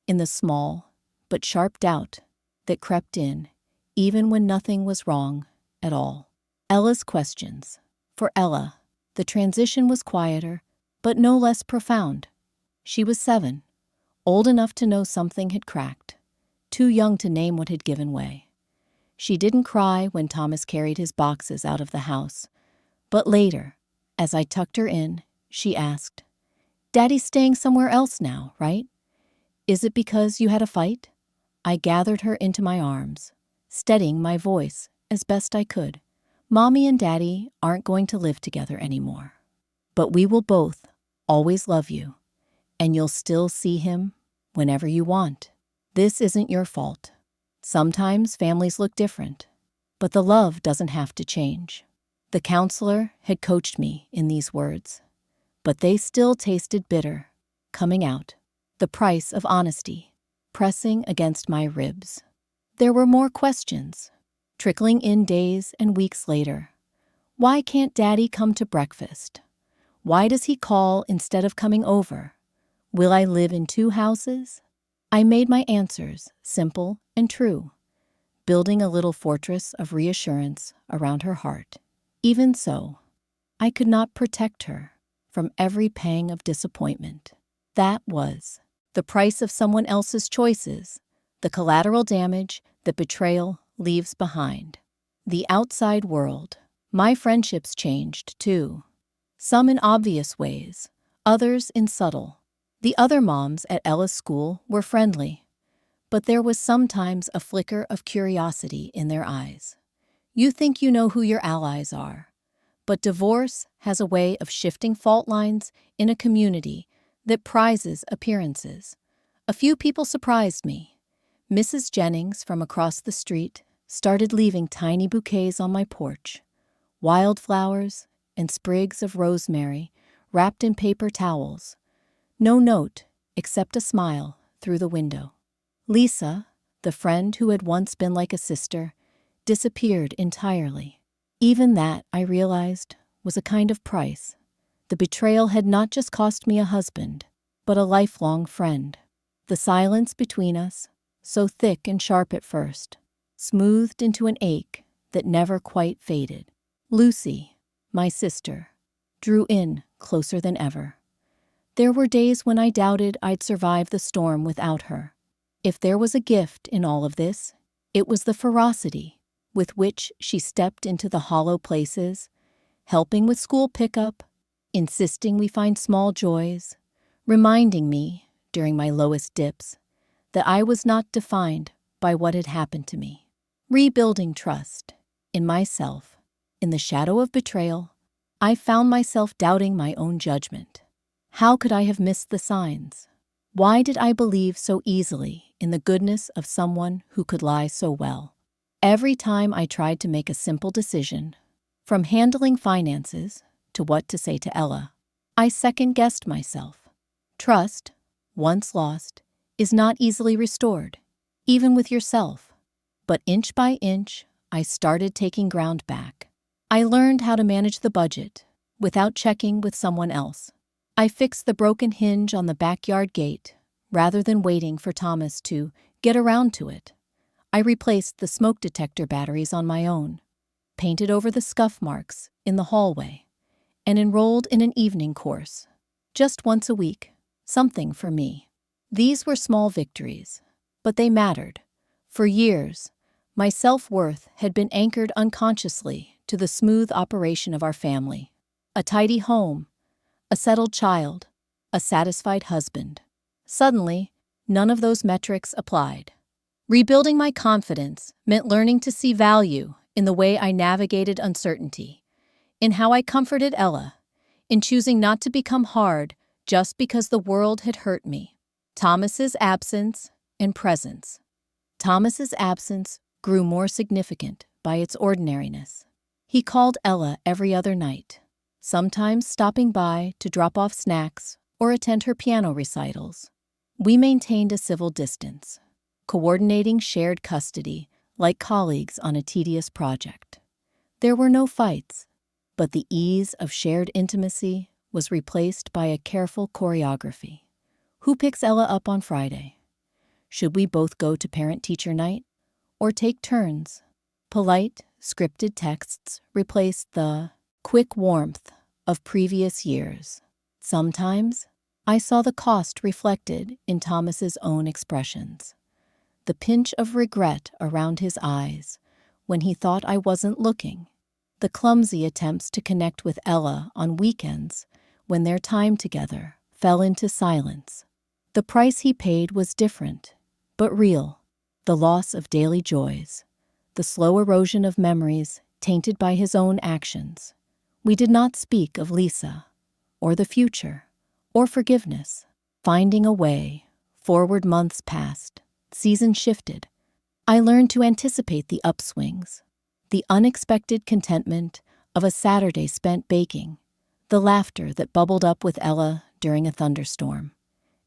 in the small but sharp doubt that crept in even when nothing was wrong at all. Ella's questions. For Ella, the transition was quieter, but no less profound. She was 7, old enough to know something had cracked, too young to name what had given way. She didn't cry when Thomas carried his boxes out of the house, but later, as I tucked her in, she asked, "Daddy's staying somewhere else now, right? Is it because you had a fight?" I gathered her into my arms, steadying my voice as best I could. "Mommy and Daddy aren't going to live together anymore. But we will both always love you, and you'll still see him whenever you want. This isn't your fault. Sometimes families look different, but the love doesn't have to change." The counselor had coached me in these words, but they still tasted bitter, coming out, the price of honesty, pressing against my ribs. There were more questions, trickling in days and weeks later. Why can't Daddy come to breakfast? Why does he call instead of coming over? Will I live in 2 houses? I made my answers simple and true, building a little fortress of reassurance around her heart. Even so, I could not protect her from every pang of disappointment. That was the price of someone else's choices, the collateral damage that betrayal leaves behind. The outside world. My friendships changed, too. Some in obvious ways, others in subtle. The other moms at Ella's school were friendly, but there was sometimes a flicker of curiosity in their eyes. You think you know who your allies are, but divorce has a way of shifting fault lines in a community that prizes appearances. A few people surprised me. Mrs. Jennings from across the street started leaving tiny bouquets on my porch, wildflowers and sprigs of rosemary wrapped in paper towels. No note except a smile through the window. Lisa, the friend who had once been like a sister, disappeared entirely. Even that, I realized, was a kind of price. The betrayal had not just cost me a husband, but a lifelong friend. The silence between us, so thick and sharp at first, smoothed into an ache that never quite faded. Lucy, my sister, drew in closer than ever. There were days when I doubted I'd survive the storm without her. If there was a gift in all of this, it was the ferocity with which she stepped into the hollow places, helping with school pickup, insisting we find small joys, reminding me, during my lowest dips, that I was not defined by what had happened to me. Rebuilding trust in myself. In the shadow of betrayal, I found myself doubting my own judgment. How could I have missed the signs? Why did I believe so easily in the goodness of someone who could lie so well? Every time I tried to make a simple decision, from handling finances to what to say to Ella, I second-guessed myself. Trust, once lost, is not easily restored, even with yourself. But inch by inch, I started taking ground back. I learned how to manage the budget without checking with someone else. I fixed the broken hinge on the backyard gate rather than waiting for Thomas to get around to it. I replaced the smoke detector batteries on my own, painted over the scuff marks in the hallway, and enrolled in an evening course, just once a week, something for me. These were small victories, but they mattered. For years, my self-worth had been anchored unconsciously to the smooth operation of our family. A tidy home, a settled child, a satisfied husband. Suddenly, none of those metrics applied. Rebuilding my confidence meant learning to see value in the way I navigated uncertainty, in how I comforted Ella, in choosing not to become hard just because the world had hurt me. Thomas's absence and presence. Thomas's absence grew more significant by its ordinariness. He called Ella every other night, sometimes stopping by to drop off snacks or attend her piano recitals. We maintained a civil distance, coordinating shared custody like colleagues on a tedious project. There were no fights, but the ease of shared intimacy was replaced by a careful choreography. Who picks Ella up on Friday? Should we both go to parent-teacher night or take turns? Polite, scripted texts replaced the quick warmth of previous years. Sometimes, I saw the cost reflected in Thomas's own expressions. The pinch of regret around his eyes when he thought I wasn't looking. The clumsy attempts to connect with Ella on weekends when their time together fell into silence. The price he paid was different, but real. The loss of daily joys, the slow erosion of memories tainted by his own actions. We did not speak of Lisa, or the future, or forgiveness. Finding a way, forward months passed, seasons shifted. I learned to anticipate the upswings, the unexpected contentment of a Saturday spent baking, the laughter that bubbled up with Ella during a thunderstorm,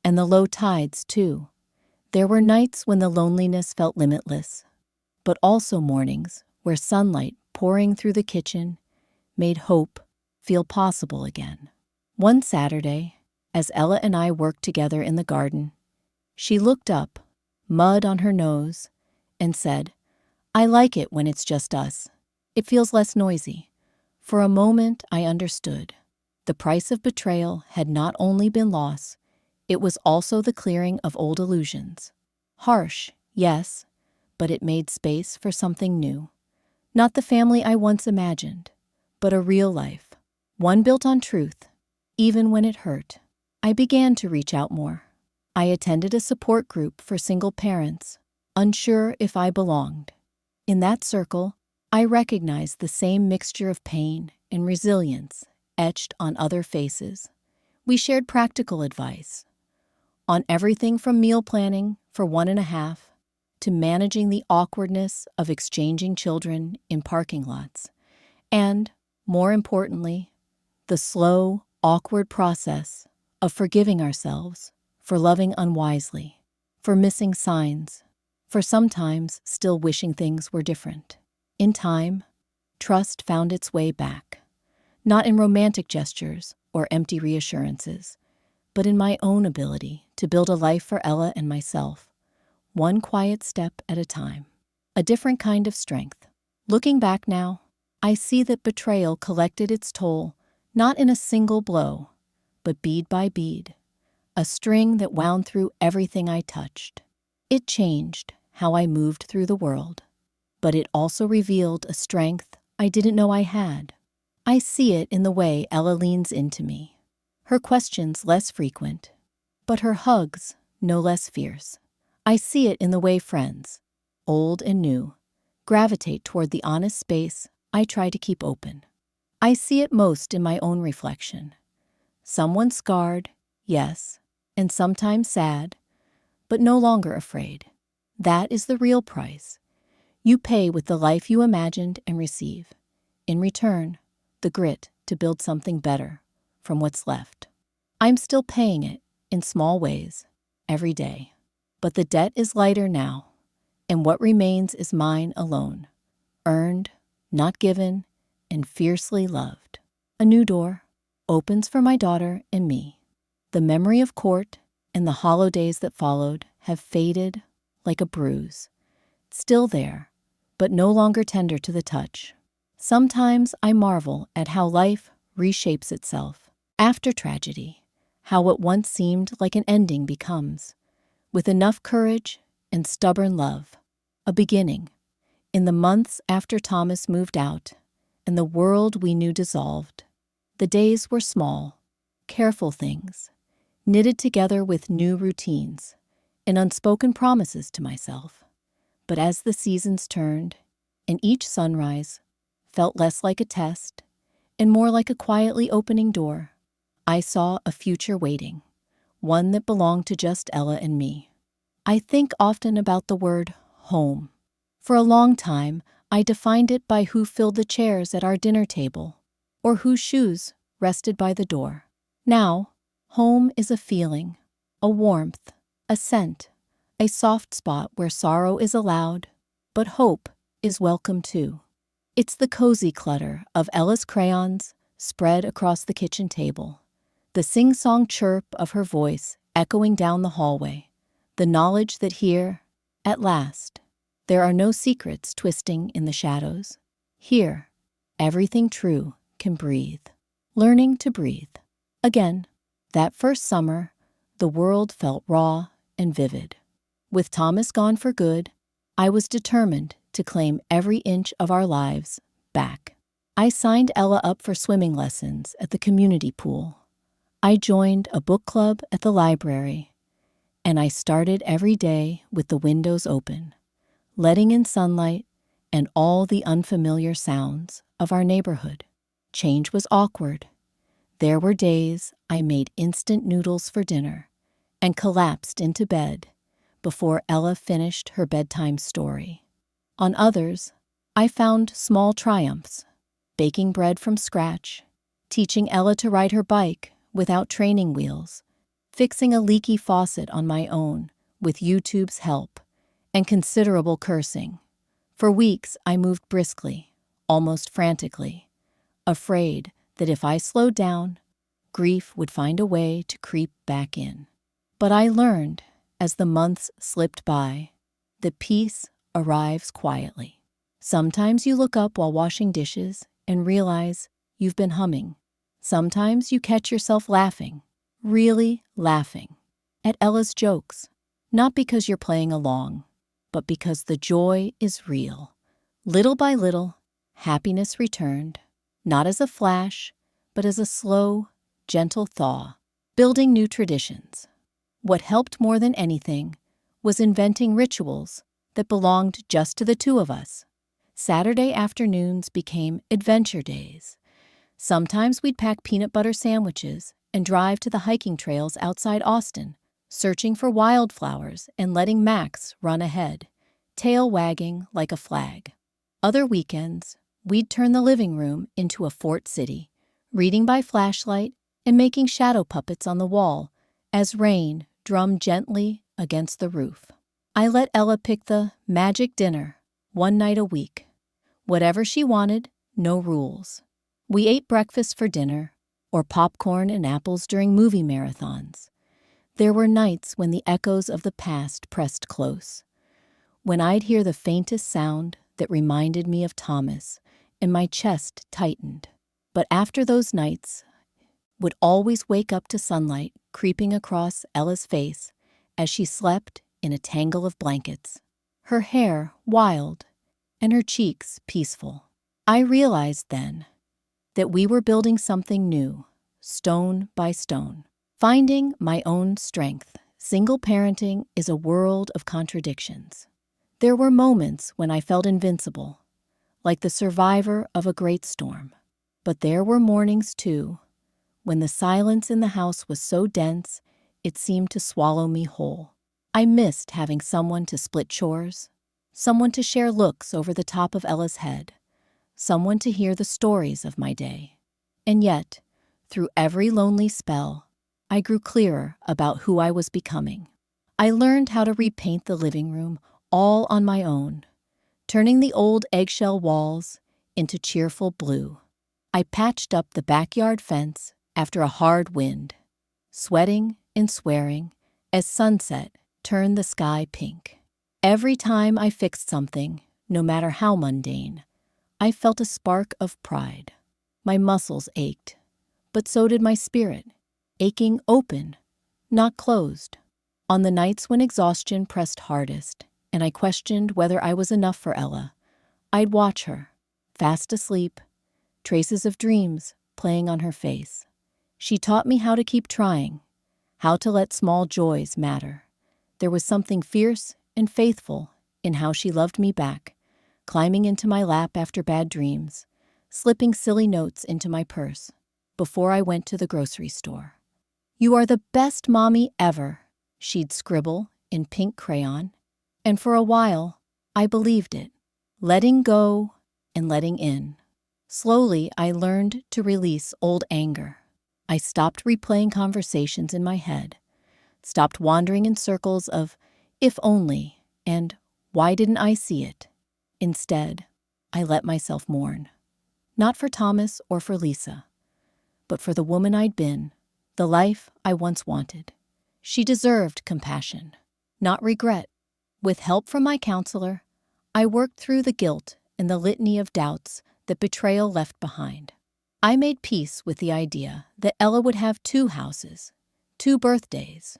and the low tides, too. There were nights when the loneliness felt limitless, but also mornings where sunlight pouring through the kitchen made hope feel possible again. One Saturday, as Ella and I worked together in the garden, she looked up, mud on her nose, and said, "I like it when it's just us. It feels less noisy." For a moment, I understood. The price of betrayal had not only been loss, it was also the clearing of old illusions. Harsh, yes, but it made space for something new. Not the family I once imagined, but a real life, one built on truth, even when it hurt. I began to reach out more. I attended a support group for single parents, unsure if I belonged. In that circle, I recognized the same mixture of pain and resilience etched on other faces. We shared practical advice on everything from meal planning for 1.5 to managing the awkwardness of exchanging children in parking lots, and, more importantly, the slow, awkward process of forgiving ourselves for loving unwisely, for missing signs, for sometimes still wishing things were different. In time, trust found its way back, not in romantic gestures or empty reassurances, but in my own ability to build a life for Ella and myself, one quiet step at a time. A different kind of strength. Looking back now, I see that betrayal collected its toll not in a single blow, but bead by bead, a string that wound through everything I touched. It changed how I moved through the world, but it also revealed a strength I didn't know I had. I see it in the way Ella leans into me, her questions less frequent, but her hugs no less fierce. I see it in the way friends, old and new, gravitate toward the honest space I try to keep open. I see it most in my own reflection. Someone scarred, yes, and sometimes sad, but no longer afraid. That is the real price you pay with the life you imagined and receive. In return, the grit to build something better from what's left. I'm still paying it in small ways every day, but the debt is lighter now, and what remains is mine alone, earned, not given, and fiercely loved. A new door opens for my daughter and me. The memory of court and the hollow days that followed have faded like a bruise, still there, but no longer tender to the touch. Sometimes I marvel at how life reshapes itself after tragedy, how what once seemed like an ending becomes, with enough courage and stubborn love, a beginning. In the months after Thomas moved out and the world we knew dissolved, the days were small, careful things, knitted together with new routines and unspoken promises to myself. But as the seasons turned, and each sunrise felt less like a test and more like a quietly opening door, I saw a future waiting, one that belonged to just Ella and me. I think often about the word home. For a long time, I defined it by who filled the chairs at our dinner table or whose shoes rested by the door. Now, home is a feeling, a warmth, a scent, a soft spot where sorrow is allowed, but hope is welcome too. It's the cozy clutter of Ella's crayons spread across the kitchen table, the sing-song chirp of her voice echoing down the hallway, the knowledge that here, at last, there are no secrets twisting in the shadows. Here, everything true can breathe. Learning to breathe. Again, that first summer, the world felt raw and vivid. With Thomas gone for good, I was determined to claim every inch of our lives back. I signed Ella up for swimming lessons at the community pool. I joined a book club at the library, and I started every day with the windows open, letting in sunlight and all the unfamiliar sounds of our neighborhood. Change was awkward. There were days I made instant noodles for dinner and collapsed into bed before Ella finished her bedtime story. On others, I found small triumphs, baking bread from scratch, teaching Ella to ride her bike without training wheels, fixing a leaky faucet on my own with YouTube's help, and considerable cursing. For weeks, I moved briskly, almost frantically, afraid that if I slowed down, grief would find a way to creep back in. But I learned, as the months slipped by, that peace arrives quietly. Sometimes you look up while washing dishes and realize you've been humming. Sometimes you catch yourself laughing, really laughing, at Ella's jokes, not because you're playing along, but because the joy is real. Little by little, happiness returned, not as a flash, but as a slow, gentle thaw, building new traditions. What helped more than anything was inventing rituals that belonged just to the two of us. Saturday afternoons became adventure days. Sometimes we'd pack peanut butter sandwiches and drive to the hiking trails outside Austin, searching for wildflowers and letting Max run ahead, tail wagging like a flag. Other weekends, we'd turn the living room into a fort city, reading by flashlight and making shadow puppets on the wall as rain drummed gently against the roof. I let Ella pick the magic dinner one night a week. Whatever she wanted, no rules. We ate breakfast for dinner, or popcorn and apples during movie marathons. There were nights when the echoes of the past pressed close, when I'd hear the faintest sound that reminded me of Thomas, and my chest tightened. But after those nights, would always wake up to sunlight creeping across Ella's face as she slept in a tangle of blankets, her hair wild and her cheeks peaceful. I realized then that we were building something new, stone by stone. Finding my own strength. Single parenting is a world of contradictions. There were moments when I felt invincible, like the survivor of a great storm. But there were mornings, too, when the silence in the house was so dense it seemed to swallow me whole. I missed having someone to split chores, someone to share looks over the top of Ella's head, someone to hear the stories of my day. And yet, through every lonely spell, I grew clearer about who I was becoming. I learned how to repaint the living room all on my own, turning the old eggshell walls into cheerful blue. I patched up the backyard fence after a hard wind, sweating and swearing as sunset turned the sky pink. Every time I fixed something, no matter how mundane, I felt a spark of pride. My muscles ached, but so did my spirit, aching open, not closed. On the nights when exhaustion pressed hardest and I questioned whether I was enough for Ella, I'd watch her, fast asleep, traces of dreams playing on her face. She taught me how to keep trying, how to let small joys matter. There was something fierce and faithful in how she loved me back, climbing into my lap after bad dreams, slipping silly notes into my purse before I went to the grocery store. "You are the best mommy ever," she'd scribble in pink crayon. And for a while, I believed it, letting go and letting in. Slowly, I learned to release old anger. I stopped replaying conversations in my head, stopped wandering in circles of if only and why didn't I see it. Instead, I let myself mourn. Not for Thomas or for Lisa, but for the woman I'd been, the life I once wanted. She deserved compassion, not regret. With help from my counselor, I worked through the guilt and the litany of doubts that betrayal left behind. I made peace with the idea that Ella would have 2 houses, 2 birthdays,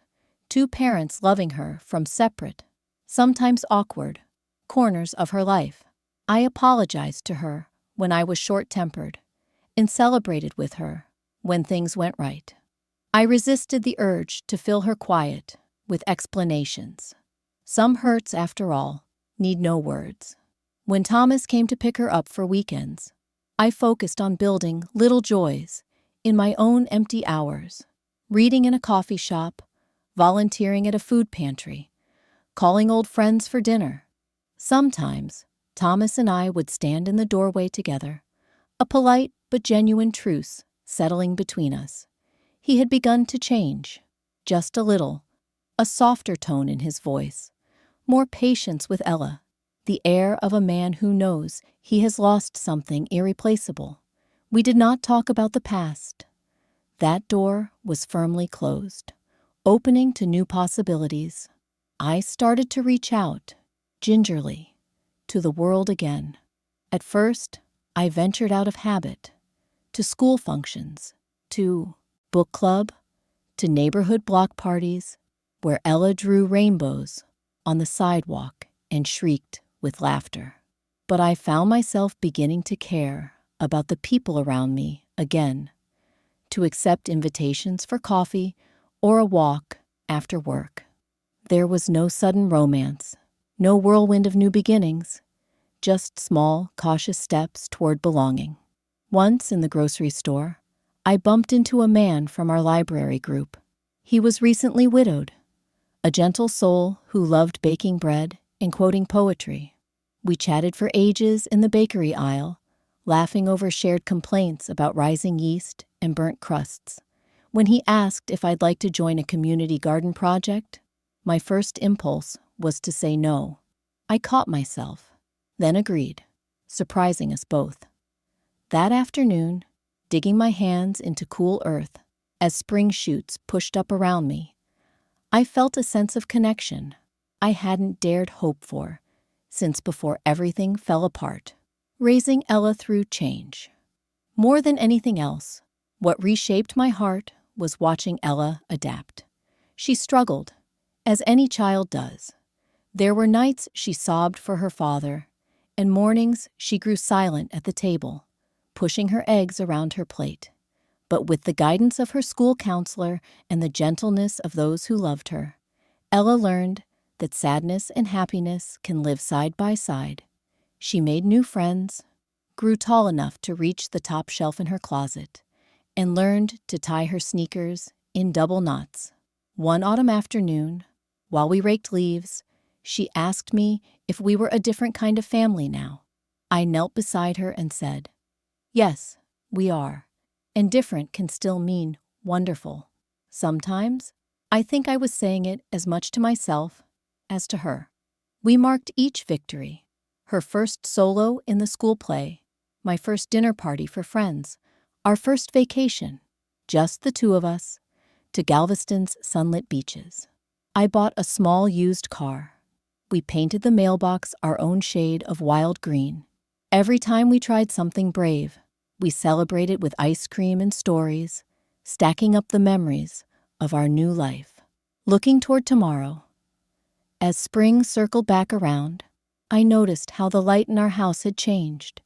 2 parents loving her from separate, sometimes awkward, corners of her life. I apologized to her when I was short-tempered and celebrated with her when things went right. I resisted the urge to fill her quiet with explanations. Some hurts, after all, need no words. When Thomas came to pick her up for weekends, I focused on building little joys in my own empty hours, reading in a coffee shop, volunteering at a food pantry, calling old friends for dinner. Sometimes, Thomas and I would stand in the doorway together, a polite but genuine truce settling between us. He had begun to change, just a little, a softer tone in his voice, more patience with Ella, the air of a man who knows he has lost something irreplaceable. We did not talk about the past. That door was firmly closed, opening to new possibilities. I started to reach out, gingerly, to the world again. At first, I ventured out of habit, to school functions, to book club, to neighborhood block parties, where Ella drew rainbows on the sidewalk and shrieked with laughter. But I found myself beginning to care about the people around me again, to accept invitations for coffee or a walk after work. There was no sudden romance, no whirlwind of new beginnings, just small, cautious steps toward belonging. Once in the grocery store, I bumped into a man from our library group. He was recently widowed, a gentle soul who loved baking bread and quoting poetry. We chatted for ages in the bakery aisle, laughing over shared complaints about rising yeast and burnt crusts. When he asked if I'd like to join a community garden project, my first impulse was to say no. I caught myself, then agreed, surprising us both. That afternoon, digging my hands into cool earth as spring shoots pushed up around me, I felt a sense of connection I hadn't dared hope for since before everything fell apart. Raising Ella through change. More than anything else, what reshaped my heart was watching Ella adapt. She struggled, as any child does. There were nights she sobbed for her father, and mornings she grew silent at the table, pushing her eggs around her plate. But with the guidance of her school counselor and the gentleness of those who loved her, Ella learned that sadness and happiness can live side by side. She made new friends, grew tall enough to reach the top shelf in her closet, and learned to tie her sneakers in double knots. One autumn afternoon, while we raked leaves, she asked me if we were a different kind of family now. I knelt beside her and said, "Yes, we are, and different can still mean wonderful." Sometimes, I think I was saying it as much to myself as to her. We marked each victory. Her first solo in the school play, my first dinner party for friends, our first vacation, just the two of us, to Galveston's sunlit beaches. I bought a small used car. We painted the mailbox our own shade of wild green. Every time we tried something brave, we celebrated with ice cream and stories, stacking up the memories of our new life. Looking toward tomorrow, as spring circled back around, I noticed how the light in our house had changed.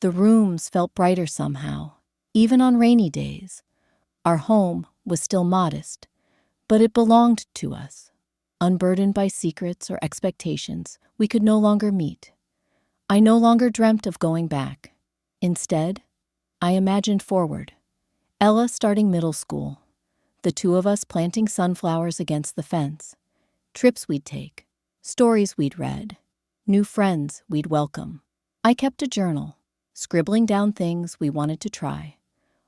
The rooms felt brighter somehow, even on rainy days. Our home was still modest, but it belonged to us, unburdened by secrets or expectations we could no longer meet. I no longer dreamt of going back. Instead, I imagined forward. Ella starting middle school, the two of us planting sunflowers against the fence, trips we'd take, stories we'd read, new friends we'd welcome. I kept a journal, scribbling down things we wanted to try,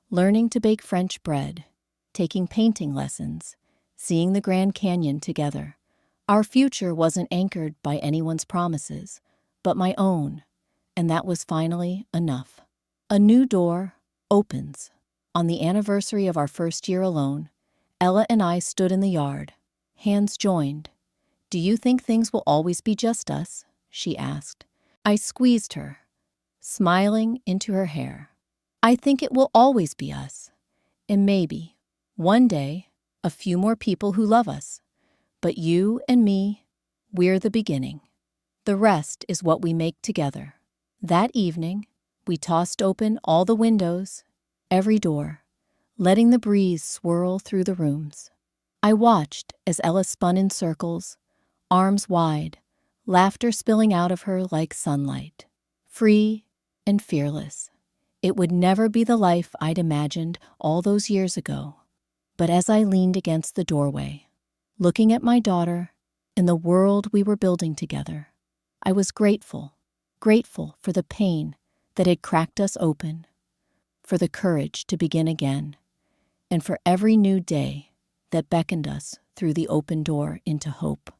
learning to bake French bread, taking painting lessons, seeing the Grand Canyon together. Our future wasn't anchored by anyone's promises, but my own, and that was finally enough. A new door opens. On the anniversary of our first year alone, Ella and I stood in the yard, hands joined. "Do you think things will always be just us?" she asked. I squeezed her, smiling into her hair. "I think it will always be us, and maybe, one day, a few more people who love us. But you and me, we're the beginning. The rest is what we make together." That evening, we tossed open all the windows, every door, letting the breeze swirl through the rooms. I watched as Ella spun in circles, arms wide, laughter spilling out of her like sunlight. Free and fearless. It would never be the life I'd imagined all those years ago. But as I leaned against the doorway, looking at my daughter and the world we were building together, I was grateful for the pain that had cracked us open, for the courage to begin again, and for every new day that beckoned us through the open door into hope.